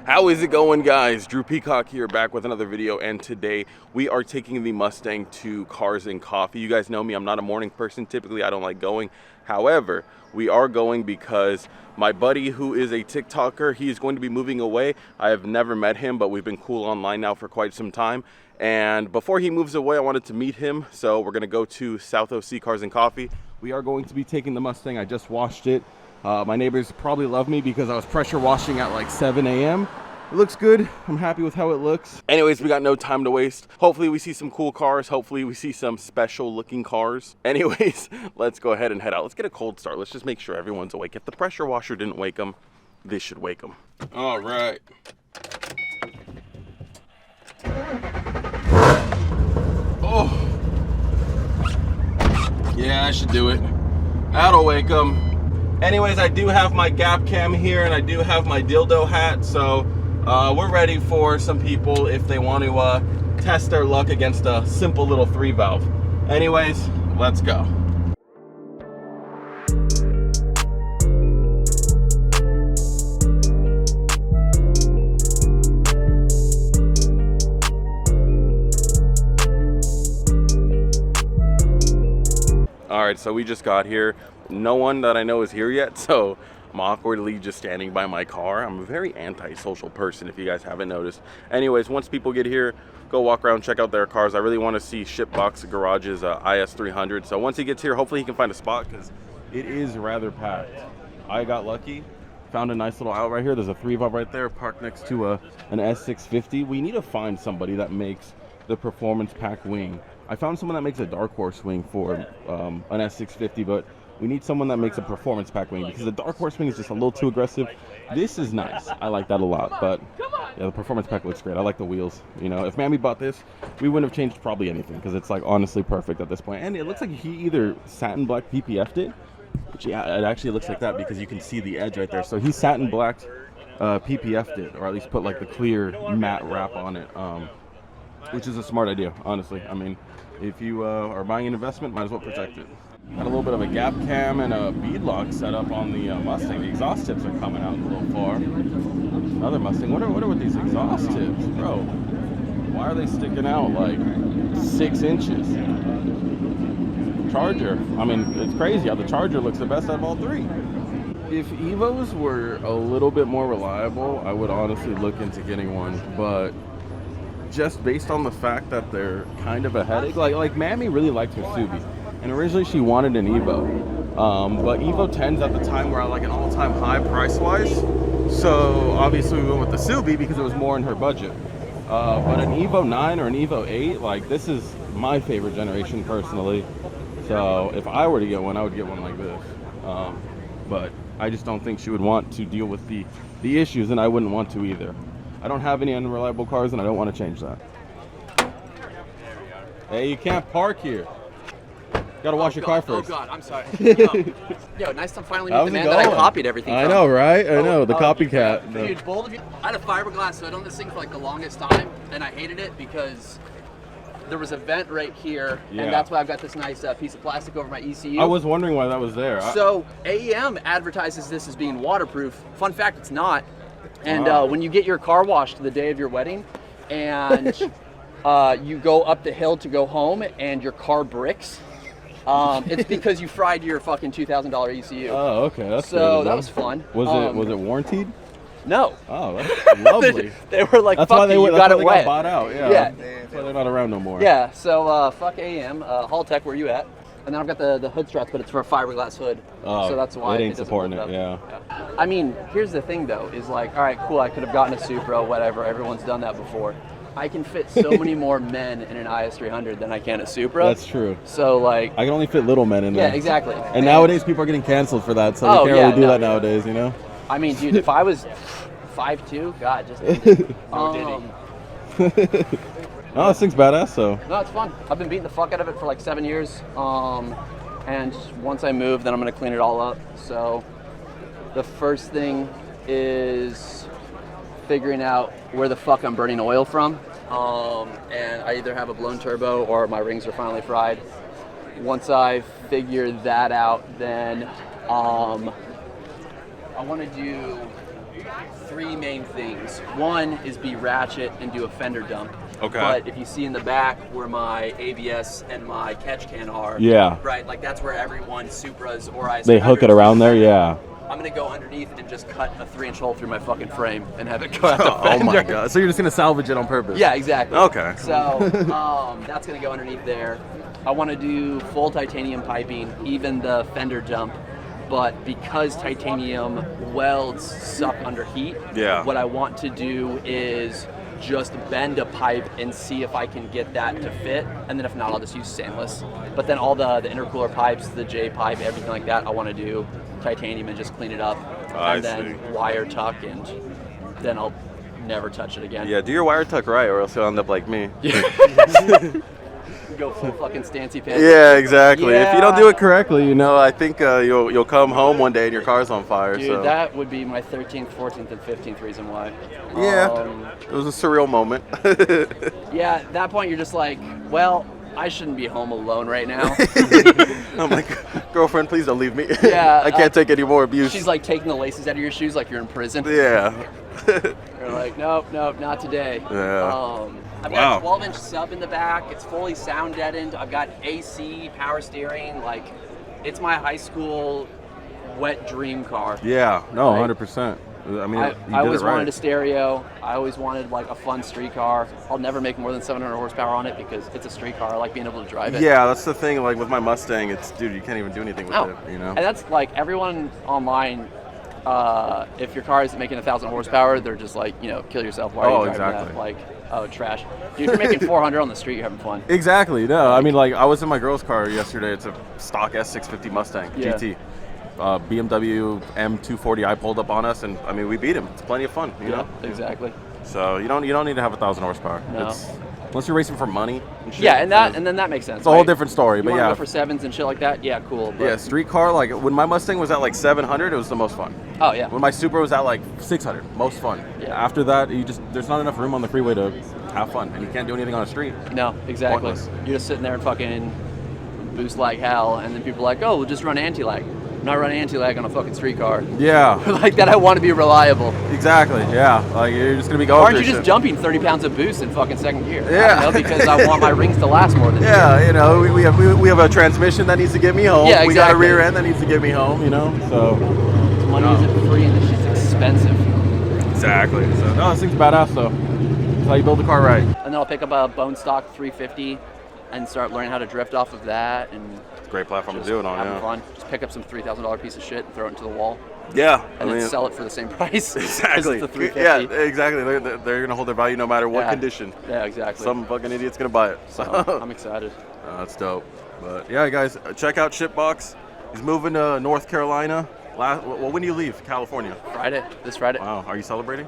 How is it going, guys? Drew Peacock here, back with another video, and today we are taking the Mustang to Cars and Coffee. You guys know me, I'm not a morning person. Typically, I don't like going. However, we are going because my buddy, who is a TikToker, he is going to be moving away. I have never met him, but we've been cool online now for quite some time. And before he moves away, I wanted to meet him. So we're gonna go to South OC Cars and Coffee. We are going to be taking the Mustang. I just washed it. My neighbors probably love me because I was pressure washing at like 7 a.m. It looks good. I'm happy with how it looks. Anyways, we got no time to waste. Hopefully we see some cool cars. Hopefully we see some special looking cars. Anyways, let's go ahead and head out. Let's get a cold start. Let's just make sure everyone's awake. If the pressure washer didn't wake them, this should wake them. All right. Oh. Yeah, I should do it. That'll wake them. Anyways, I do have my gap cam here and I do have my dildo hat, so we're ready for some people if they want to test their luck against a simple little 3-valve. Anyways, let's go. All right, so we just got here. No one that I know is here yet, so I'm awkwardly just standing by my car. I'm a very antisocial person, if you guys haven't noticed. Anyways, once people get here, go walk around, check out their cars. I really want to see Shipbox Garage's IS300. So once he gets here, hopefully he can find a spot because it is rather packed. I got lucky, found a nice little out right here. There's a 3-valve right there, parked next to an S650. We need to find somebody that makes the performance pack wing. I found someone that makes a dark horse wing for an S650, but we need someone that makes a performance pack wing because the dark horse wing is just a little too aggressive. This is nice. I like that a lot, but yeah, the performance pack looks great. I like the wheels. You know, if Mammy bought this, we wouldn't have changed probably anything because it's like honestly perfect at this point. And it looks like he either satin black PPF'd it, which yeah, it actually looks like that because you can see the edge right there. So he satin blacked PPF'd it, or at least put like the clear matte wrap on it, which is a smart idea, honestly. I mean, if you are buying an investment, might as well protect it. Got a little bit of a gap cam and a bead lock set up on the Mustang. The exhaust tips are coming out a little far. Another Mustang. What are with these exhaust tips, bro? Why are they sticking out like 6 inches? Charger. I mean, it's crazy how the Charger looks the best out of all three. If Evos were a little bit more reliable, I would honestly look into getting one, but just based on the fact that they're kind of a headache, like Mammy really liked her Subi. And originally she wanted an Evo, but Evo 10s at the time were at like an all-time high price-wise. So obviously we went with the Subi because it was more in her budget. But an Evo 9 or an Evo 8, like this is my favorite generation personally. So if I were to get one, I would get one like this. But I just don't think she would want to deal with the issues, and I wouldn't want to either. I don't have any unreliable cars, and I don't want to change that. Hey, you can't park here. Gotta wash your car first. Oh God, I'm sorry. Yo, nice to finally meet the man that I copied everything from. I know, right? I know, the copycat. Dude, bold of you. I had a fiberglass hood on this thing for like the longest time, and I hated it because there was a vent right here, and that's why I've got this nice piece of plastic over my ECU. I was wondering why that was there. So AEM advertises this as being waterproof. Fun fact, it's not. And when you get your car washed the day of your wedding, and you go up the hill to go home, and your car bricks. It's because you fried your fucking $2,000 ECU. Oh, okay. That's so that was fun. Was it warranted? No. Oh, that's lovely. they were like, that's fuck why they, you, you got it wet. Got bought out. Yeah. That's why they're not around no more. Yeah. So fuck AEM. Hall Tech, where you at? And then I've got the hood struts, but it's for a fiberglass hood. Oh, so that's why it ain't supporting it. Yeah. I mean, here's the thing though, is like, all right, cool. I could have gotten a Supra, whatever. Everyone's done that before. I can fit so many more men in an IS300 than I can a Supra. That's true. So like, I can only fit little men in there. Yeah, exactly. And nowadays people are getting canceled for that, so you can't really do that nowadays, you know? I mean, dude, if I was 5'2", God, just no, this thing's badass, so. No, it's fun. I've been beating the fuck out of it for like 7 years. And once I move, then I'm gonna clean it all up. So the first thing is figuring out where the fuck I'm burning oil from. And I either have a blown turbo or my rings are finally fried. Once I figure that out, then I want to do three main things. One is be ratchet and do a fender dump. Okay. But if you see in the back where my ABS and my catch can are, Yeah. right, like that's where everyone Supras or I. They hook it around there, yeah. I'm gonna go underneath and just cut a 3-inch hole through my fucking frame and have it go out the Oh fender. my god! So you're just gonna salvage it on purpose? Yeah, exactly. Okay. So that's gonna go underneath there. I want to do full titanium piping, even the fender dump. But because titanium welds suck under heat, Yeah. what I want to do is just bend a pipe and see if I can get that to fit, and then if not, I'll just use stainless. But then all the intercooler pipes, the J pipe, everything like that, I want to do titanium and just clean it up, and then wire tuck, and then I'll never touch it again. Yeah, do your wire tuck right, or else you'll end up like me. Go full fucking stancy pants. Yeah, exactly. If you don't do Yeah. it correctly, you know, I think you'll come home one day and your car's on fire. Dude, so. that would be my 13th, 14th, and 15th reason why. Yeah, it was a surreal moment. Yeah, at that point you're just like, well, I shouldn't be home alone right now. I'm like, girlfriend, please don't leave me. Yeah, I can't take any more abuse. She's like taking the laces out of your shoes like you're in prison. Yeah. You're like, nope, not today. Yeah. I've got a 12-inch sub in the back. It's fully sound deadened. I've got AC, power steering. Like, it's my high school wet dream car. Yeah, no, Like, 100%. I mean, I always wanted a stereo. I always wanted like a fun street car. I'll never make more than 700 horsepower on it because it's a street car. I like being able to drive it. Yeah, that's the thing. Like with my Mustang, it's dude, you can't even do anything with it. You know. And that's like everyone online. If your car isn't making 1,000 horsepower, they're just like, kill yourself. Why are you driving that? Like, oh, trash. Dude, if you're making 400 on the street, you're having fun. Exactly. No, I mean, like I was in my girl's car yesterday. It's a stock S650 Mustang GT. BMW M240i pulled up on us, and I mean we beat him. It's plenty of fun, you know. Exactly. So you don't need to have 1,000 horsepower. No. Unless you're racing for money. And shit, Yeah, and then that makes sense. It's a whole different story. You But wanna yeah, go for sevens and shit like that. Yeah, cool. But, yeah, street car. Like when my Mustang was at like 700, it was the most fun. Oh yeah. When my Supra was at like 600, most fun. Yeah. After that, there's not enough room on the freeway to have fun, and you can't do anything on the street. No, exactly. Pointless. You're just sitting there and fucking boost like hell, and then people are like, oh, we'll just run anti-lag. I'm not running anti-lag on a fucking street car. Yeah. Like that, I want to be reliable. Exactly. Yeah. Like you're just gonna be going. Or aren't you through just shit. jumping 30 pounds of boost in fucking second gear? Yeah. I don't know, because I want my rings to last more than Yeah, we have a transmission that needs to get me home. Yeah, We got a exactly. rear end that needs to get me home. So. money isn't free and this shit's expensive. Exactly. So no, this thing's badass though. That's how you build a car right. And then I'll pick up a bone stock 350 and start learning how to drift off of that and Great platform to just do it on. having Yeah. fun. Just pick up some $3,000 piece of shit and throw it into the wall. Yeah. And then sell it for the same price. Exactly. as the 350. Yeah, exactly. They're gonna hold their value no matter what condition. Yeah, exactly. Some fucking idiot's gonna buy it. So I'm excited. that's dope. But yeah, guys, check out Shipbox. He's moving to North Carolina. Well, when do you leave California? This Friday. Wow, are you celebrating?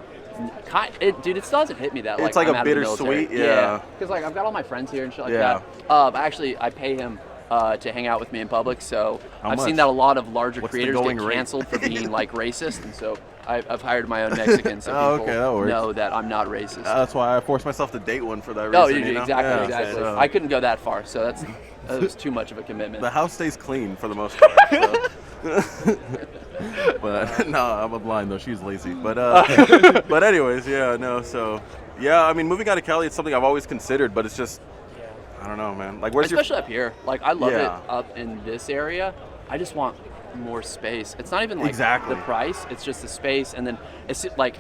Dude, it still doesn't hit me that It's like like I'm a out of the military. bittersweet, yeah. Because like I've got all my friends here and shit like Yeah. that. I pay him to hang out with me in public, so How I've much? seen that a lot of larger What's the creators going get rate? canceled for being like racist, and so I've hired my own Mexican, so Oh, people okay, that works. know that I'm not racist. That's why I forced myself to date one for that reason. No, you know? exactly, Yeah, exactly. so- I couldn't go that far, so that was too much of a commitment. The house stays clean for the most part. So. But no, I'm a blind though. She's lazy. But but anyways, yeah, no. So yeah, I mean, moving out of Cali, it's something I've always considered, but it's just I don't know, man. Like, where's Especially up here. Like, I love Yeah. it up in this area. I just want more space. It's not even like Exactly. the price. It's just the space. And then it's like,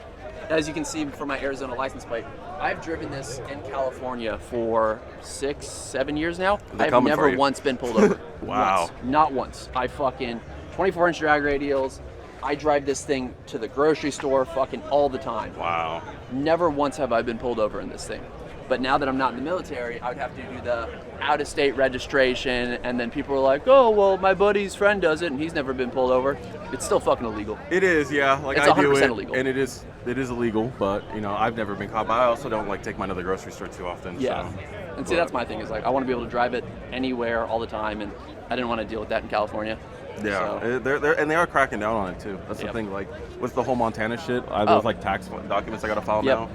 as you can see from my Arizona license plate, I've driven this in California for 6-7 years now. They're I've coming never for you. once been pulled over. Wow. Once. Not once. I fucking 24-inch drag radials. I drive this thing to the grocery store fucking all the time. Wow. Never once have I been pulled over in this thing. But now that I'm not in the military, I would have to do the out-of-state registration, and then people are like, oh, well, my buddy's friend does it, and he's never been pulled over. It's still fucking illegal. It is, yeah. Like It's I do 100% it, illegal. and it is illegal. But you know, I've never been caught. But I also don't like take mine to the grocery store too often. Yeah. So. And see, that's my thing, is like, I want to be able to drive it anywhere all the time, and I didn't want to deal with that in California. Yeah, So- they are cracking down on it too. That's the Yep. thing. Like, what's the whole Montana shit? Oh. Those like tax documents I gotta file Yep. now.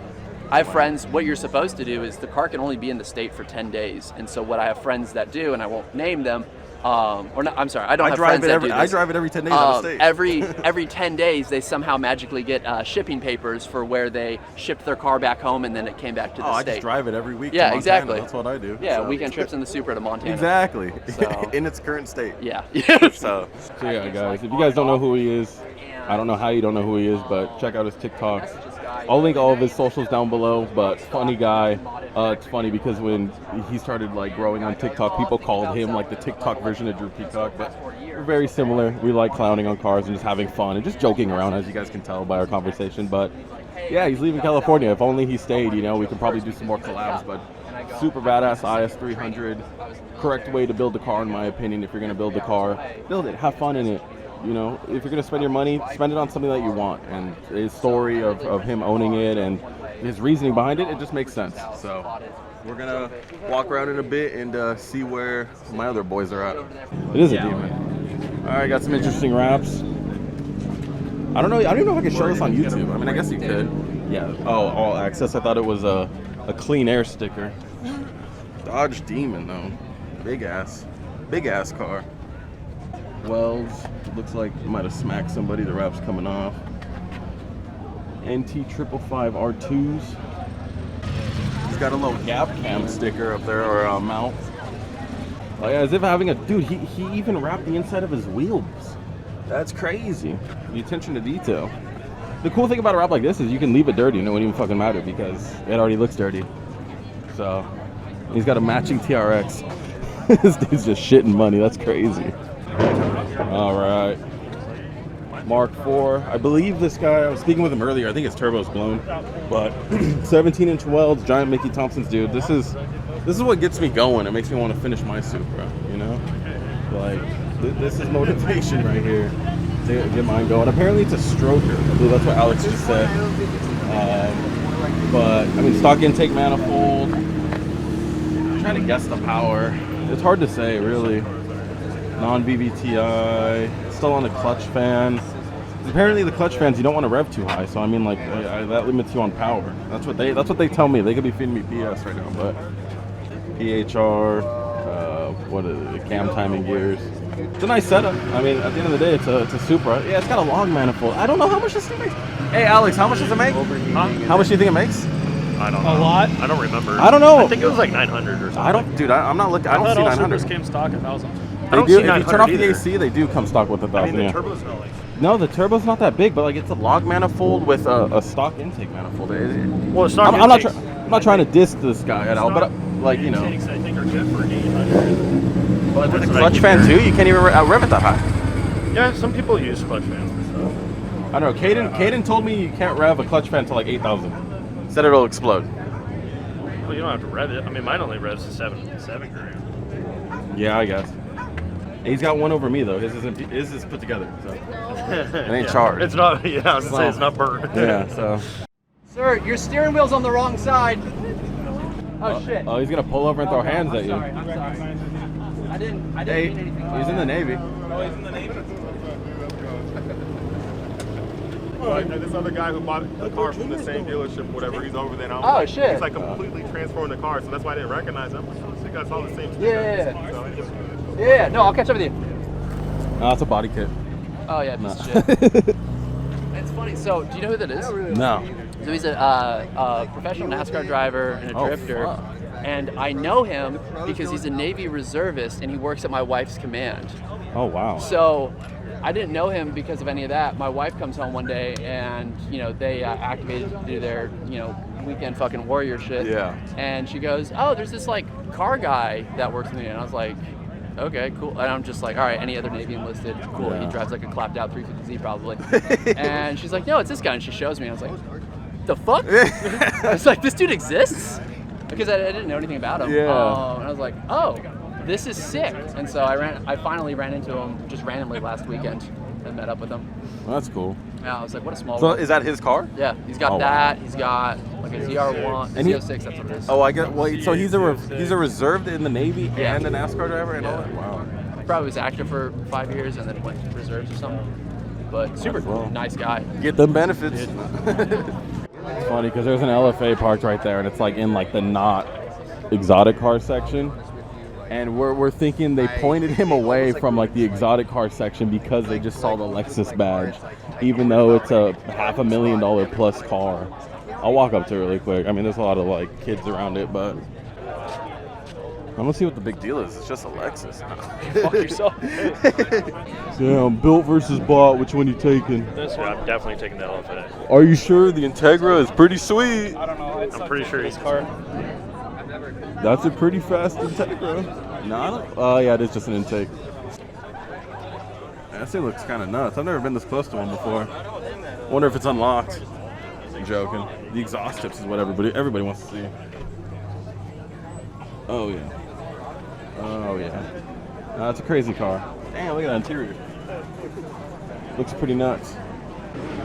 I have friends, what you're supposed to do is the car can only be in the state for 10 days. And so what I have friends that do, and I won't name them, Or not, I'm sorry, I don't I have drive friends it that every. do I this. drive it every 10 days out of state. Every 10 days, they somehow magically get shipping papers for where they shipped their car back home and then it came back to the I state. just drive it every week. Yeah, to Montana. exactly. That's what I do. Yeah, so. weekend trips in the Supra to Montana. Exactly. So. In its current state. Yeah. So yeah, guys, if you guys don't know who he is, I don't know how you don't know who he is, but check out his TikToks. I'll link all of his socials down below, but funny guy. It's funny because when he started like growing on TikTok, people called him like the TikTok version of Drew Peacock, but we're very similar. We like clowning on cars and just having fun and just joking around, as you guys can tell by our conversation. But yeah, he's leaving California. If only he stayed, you know, we could probably do some more collabs. But super badass IS300, correct way to build a car in my opinion. If you're gonna build a car, build it, have fun in it. You know, if you're gonna spend your money, spend it on something that you want. And his story of him owning it and his reasoning behind it, it just makes sense. So we're gonna walk around in a bit and see where my other boys are at. It is a demon. All right, got some interesting wraps. I don't know if I can show this on YouTube. I mean, I guess you could. Yeah. Oh, all access. I thought it was a clean air sticker. Dodge Demon though, big ass car. Wells, looks like it might have smacked somebody. The wrap's coming off. NT 555 R2s. He's got a little gap cam sticker up there, or a mount. Like, as if having a dude. He even wrapped the inside of his wheels. That's crazy. The attention to detail. The cool thing about a wrap like this is you can leave it dirty and it wouldn't even fucking matter because it already looks dirty. So he's got a matching TRX. This dude's just shitting money. That's crazy. All right, Mark IV. I believe this guy, I was speaking with him earlier, I think his turbo's blown, but 17-inch welds, giant Mickey Thompsons, dude. This is what gets me going. It makes me want to finish my Supra, you know? Like, this is motivation right here to get mine going. Apparently it's a stroker. I believe that's what Alex just said. But, I mean, stock intake manifold. I'm trying to guess the power. It's hard to say, really. Non-VVTi, still on the clutch fan. Apparently the clutch fans, you don't want to rev too high, so I mean, like, that limits you on power. That's what they tell me. They could be feeding me BS right now, but PHR, what is it, cam timing gears. It's a nice setup. I mean, at the end of the day, it's a Supra. Yeah, it's got a long manifold. I don't know how much this thing makes. Hey, Alex, how much does it make? Huh? How much do you think it makes? I don't know. A lot? I don't remember. I don't know. I think it was like 900 or something. I don't, dude. I'm not looking. I don't see 900. Supras came stock 1,000. They do. If you turn off the AC, they do come stock with 1,000. I mean, the turbo's not like. No, the turbo's not that big, but like it's a log manifold with a stock intake manifold. Well, it's not. I'm not trying to diss this guy at all, but like, you know. Intakes, I think, are good for 800. But with a clutch fan too, you can't even rev it that high. Yeah, some people use clutch fans for stuff. I don't know. Caden told me you can't rev a clutch fan to like 8,000. Said it'll explode. Well, you don't have to rev it. I mean, mine only revs to 7 grand. Yeah, I guess. He's got one over me though. His is put together, so it ain't charged. It's not. Yeah, I was gonna say it's not burnt. Yeah. So. Sir, your steering wheel's on the wrong side. Oh shit. Oh, he's gonna pull over and throw hands at you. I'm sorry. I didn't mean anything. He's in the Navy. Oh, he's in the Navy? This other guy who bought a car from the same dealership, whatever, he's over there now. Oh, shit. He's like completely transforming the car, so that's why I didn't recognize him. You guys all the same stuff. Yeah. So, Yeah, no, I'll catch up with you. Oh, it's a body kit. Oh, yeah, piece of shit. It's funny. So, do you know who that is? No. So he's a professional NASCAR driver and a drifter. Fuck. And I know him because he's a Navy reservist and he works at my wife's command. Oh, wow. So I didn't know him because of any of that. My wife comes home one day and, you know, they activated to do their, you know, weekend fucking warrior shit. Yeah. And she goes, oh, there's this like car guy that works with me. And I was like, okay, cool. And I'm just like, all right, any other Navy enlisted? Cool. Yeah. He drives like a clapped out 350Z probably. And she's like, no, it's this guy. And she shows me. I was like, the fuck? I was like, this dude exists? Because I didn't know anything about him. Yeah. And I was like, oh, this is sick. And so I finally ran into him just randomly last weekend and met up with him. Well, that's cool. Yeah, I was like, what a small So world. is that his car? Yeah, he's got that. He's got like a ZR1, And he- Z06, that's what it is. Oh, I get. Well, so he's a reserved in the Navy Yeah. and a NASCAR driver and all Yeah. that. Wow. Probably was active for 5 years and then went to reserves or something. But super Well. nice guy. Get them benefits. It's funny because there's an LFA parked right there, and it's like in like the not exotic car section. And we're thinking they pointed him away from like the exotic car section because they just saw the Lexus badge, even though it's a $500,000 plus car. I'll walk up to it really quick. I mean, there's a lot of like kids around it, but I'm gonna see what the big deal is. It's just a Lexus. Fuck yourself. Damn, built versus bought. Which one you taking? This one, I'm definitely taking the LFA. Are you sure? The Integra is pretty sweet. I don't know. I'm pretty sure he's car. That's a pretty fast Integra. No, I don't. Oh, yeah, it is just an intake. That thing looks kind of nuts. I've never been this close to one before. Wonder if it's unlocked. I'm joking. The exhaust tips is what everybody wants to see. Oh, yeah. Oh, yeah. That's a crazy car. Damn, look at that interior. Looks pretty nuts.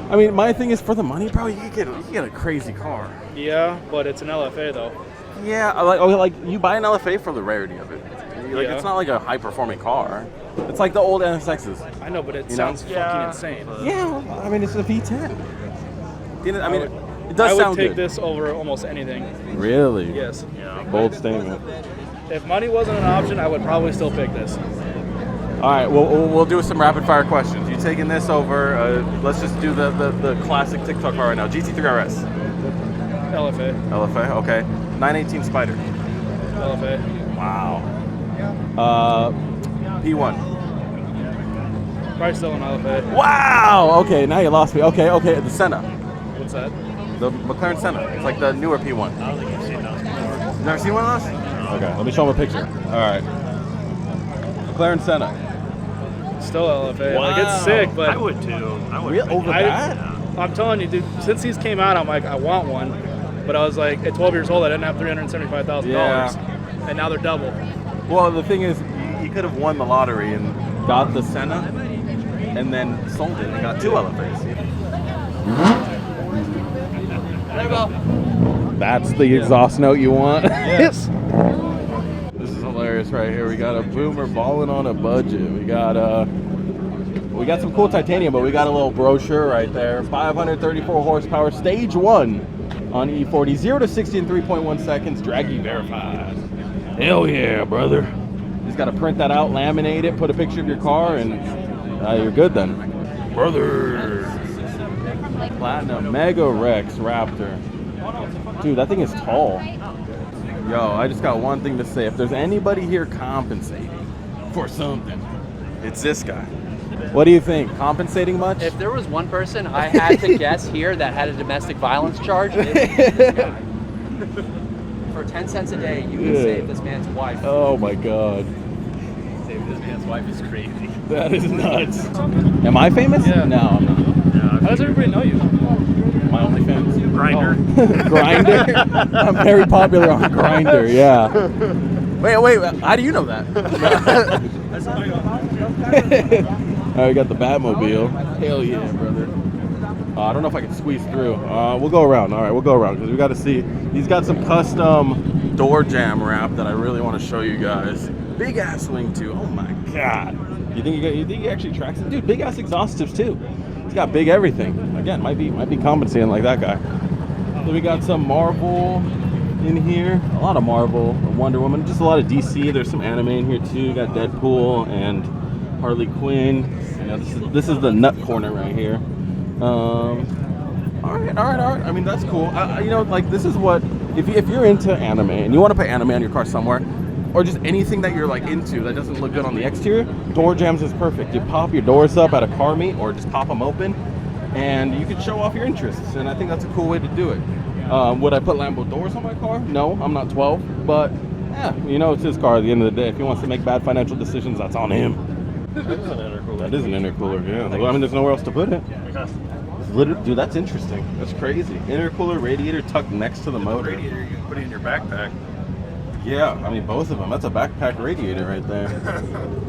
I mean, my thing is, for the money, bro, you can get a crazy car. Yeah, but it's an LFA though. Yeah, like you buy an LFA for the rarity of it. Like, Yeah. it's not like a high-performing car. It's like the old NSXs. I know, but it You sounds know? fucking insane. Yeah, I mean, it's a V10. I mean, it I does would sound take good. this over almost anything. Really? Yes. Bold statement. If money wasn't an option, I would probably still pick this. All right, we'll do some rapid-fire questions. You taking this over? Let's just do the classic TikTok car right now. GT3 RS. LFA. LFA, okay. 918 Spider. LFA. Wow. P1. Probably still an LFA. Wow! Okay, now you lost me. Okay, the Senna. What's that? The McLaren Senna. It's like the newer P1. I don't think you've seen those before. You never seen one of those? Okay, let me show him a picture. All right. McLaren Senna. Still LFA. Wow. Like, it's sick, but I would too. I would. Real over that? I'm telling you, dude, since these came out, I'm like, I want one. But I was like, at 12 years old, I didn't have $375,000. Yeah. And now they're double. Well, the thing is, you could have won the lottery and got the Senna, and then sold it and got two LFAs. There you go. That's the exhaust note you want? Yes. This is hilarious right here. We got a boomer balling on a budget. We got some cool titanium, but we got a little brochure right there. 534 horsepower, stage 1 on E40, 0 to 60 in 3.1 seconds, draggy verified. Hell yeah, brother. Just got to print that out, laminate it, put a picture of your car, and you're good then. Brother. Platinum Mega Rex Raptor. Dude, that thing is tall. Yo, I just got one thing to say. If there's anybody here compensating for something, it's this guy. What do you think? Compensating much? If there was one person I had to guess here that had a domestic violence charge, it was this guy. For 10 cents a day, you can save this man's wife. Oh my god. Saving this man's wife is crazy. That is nuts. Am I famous? Yeah. No, I'm not. How does everybody know you? My OnlyFans. Grinder. Grindr? I'm very popular on Grindr, yeah. Wait, how do you know that? Alright, we got the Batmobile. Hell yeah, brother. I don't know if I can squeeze through. We'll go around. Alright, we'll go around because we got to see. He's got some custom door jam wrap that I really want to show you guys. Big ass wing too. Oh my god. You think he actually tracks it? Dude, big ass exhaust tips too. He's got big everything. Again, might be compensating like that guy. Then we got some Marvel in here. A lot of Marvel, Wonder Woman, just a lot of DC. There's some anime in here too. You got Deadpool and Harley Quinn. You know, this is the nut corner right here. All right. I mean, that's cool. You know, like this is what if you're into anime and you want to put anime on your car somewhere, or just anything that you're like into that doesn't look good on the exterior, door jams is perfect. You pop your doors up at a car meet, or just pop them open, and you can show off your interests. And I think that's a cool way to do it. Would I put Lambo doors on my car? No, I'm not 12, but yeah, you know, it's his car at the end of the day. If he wants to make bad financial decisions, that's on him. That is an intercooler. That is an intercooler, yeah. Well, I mean, there's nowhere else to put it. Dude, that's interesting. That's crazy. Intercooler radiator tucked next to the motor. Radiator, you can put it in your backpack. Yeah, I mean, both of them. That's a backpack radiator right there.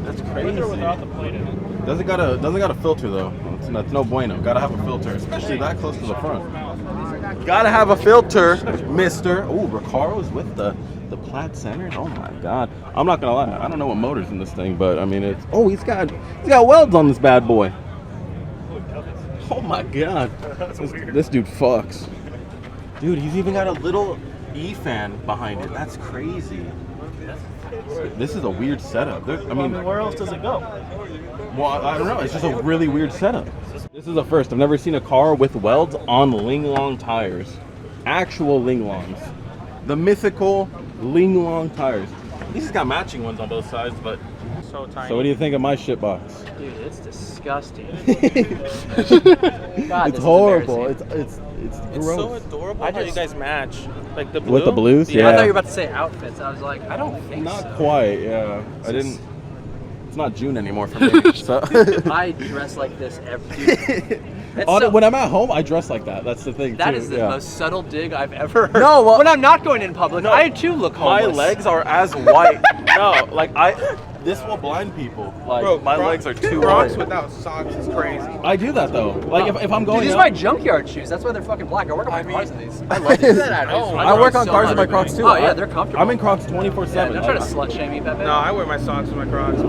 That's crazy. Without the plate in it. Doesn't got a filter though. That's no bueno. Gotta have a filter, especially that close to the front. Gotta have a filter, mister. Ooh, Recaro's with the plaid center. Oh my god. I'm not gonna lie. I don't know what motor's in this thing, but I mean it's. Oh, he's got welds on this bad boy. Oh my god. This dude fucks. Dude, he's even got a little E-fan behind it. That's crazy. This is a weird setup. I mean, where else does it go? well, I don't know. It's just a really weird setup. This is a first. I've never seen a car with welds on Ling Long tires. Actual Ling Longs. The mythical Ling Long tires. At least it's got matching ones on both sides, but... So tiny. So what do you think of my shitbox? Dude, it's disgusting. It's horrible. It's It's gross. so adorable I how you just- guys match. Like the blue. With the blues? I thought Yeah. you were about to say outfits. I was like, I don't think Not so. quite, yeah. I didn't... It's not June anymore for me, so... I dress like this every. When I'm at home, I dress like that. That's the thing, That too. is the yeah. most subtle dig I've ever heard. No, well- when I'm not going in public, I too look My homeless. legs are as white. No, like this will blind people. Like Bro, my Crocs- legs are too Crocs white. without socks is crazy. I do that though. Like if I'm Dude, going these are out, my junkyard shoes. That's why they're fucking black. I work on my cars in these. I love Do these. that at home. I work on so cars in my much. Crocs too. Oh yeah, they're comfortable. I'm in Crocs Yeah, 24/7. don't try to slut shame me, Pepe. No, I wear my socks with my Crocs.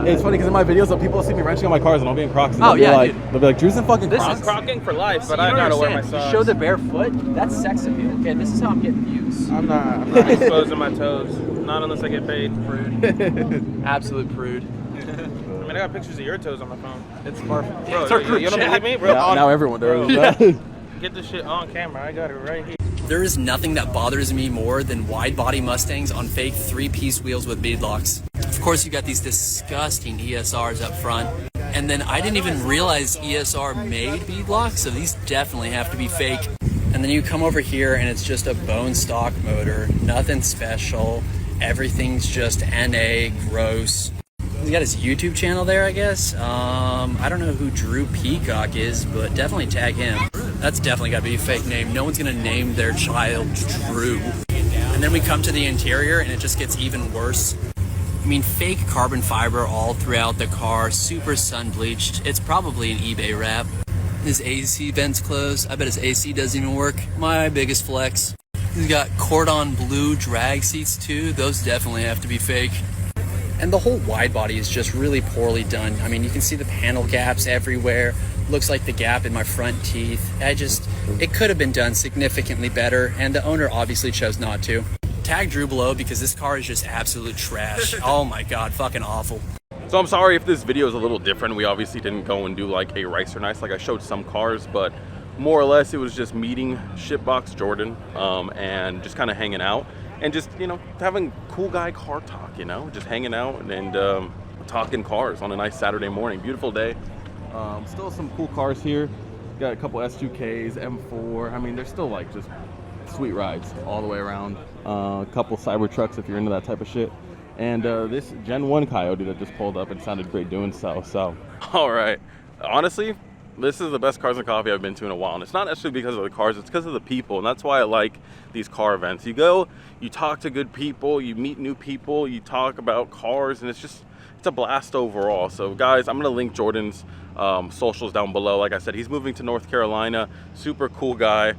It's funny because in my videos, people see me wrenching on my cars and I'll be in Crocs. And Oh, they'll be yeah, like, dude. they'll be like, Drew's in fucking This Crocs. is- Crocking for life, but You I don't gotta wear my understand. socks. You show the bare foot. That's sex appeal. Okay, this is how I'm getting views. I'm not exposing my toes. Not unless I get paid. Prude. Absolute prude. I mean, I got pictures of your toes on my phone. It's perfect. Bro, It's our you group don't chat. believe me, bro? Now everyone Bro. does. Get this shit on camera. I got it right here. There is nothing that bothers me more than wide body Mustangs on fake 3-piece wheels with beadlocks. Of course, you got these disgusting ESRs up front. And then I didn't even realize ESR made beadlocks, so these definitely have to be fake. And then you come over here and it's just a bone stock motor, nothing special. Everything's just NA, gross. He's got his YouTube channel there, I guess. I don't know who Drew Peacock is, but definitely tag him. That's definitely got to be a fake name. No one's going to name their child Drew. And then we come to the interior and it just gets even worse. I mean, fake carbon fiber all throughout the car, super sun bleached. It's probably an eBay wrap. His AC vent's closed. I bet his AC doesn't even work. My biggest flex. He's got cordon bleu drag seats too. Those definitely have to be fake. And the whole wide body is just really poorly done. I mean, you can see the panel gaps everywhere. Looks like the gap in my front teeth. It could have been done significantly better, and the owner obviously chose not to. Tag Drew below because this car is just absolute trash. Oh my god, fucking awful. So I'm sorry if this video is a little different. We obviously didn't go and do like a racer nice. Like I showed some cars, but more or less it was just meeting Shipbox Jordan and just kind of hanging out. And just, you know, having cool guy car talk, you know, just hanging out and talking cars on a nice Saturday morning. Beautiful day. Still some cool cars here. Got a couple S2Ks, M4. I mean, they're still like just sweet rides all the way around. A couple Cybertrucks if you're into that type of shit. And this Gen 1 Coyote that just pulled up and sounded great doing so. All right. Honestly, this is the best Cars and Coffee I've been to in a while. And it's not necessarily because of the cars, it's because of the people. And that's why I like these car events. You go, you talk to good people, you meet new people, you talk about cars, and it's a blast overall. So guys, I'm gonna link Jordan's socials down below. Like I said, he's moving to North Carolina, super cool guy,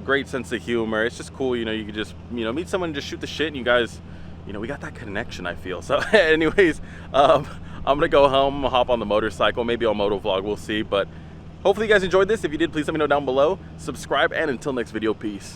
great sense of humor. It's just cool, you know, you could just, you know, meet someone and just shoot the shit, and you guys, you know, we got that connection, I feel. So anyways, I'm gonna go home, hop on the motorcycle, maybe I'll moto vlog, we'll see. But hopefully you guys enjoyed this. If you did, please let me know down below. Subscribe, and until next video, peace.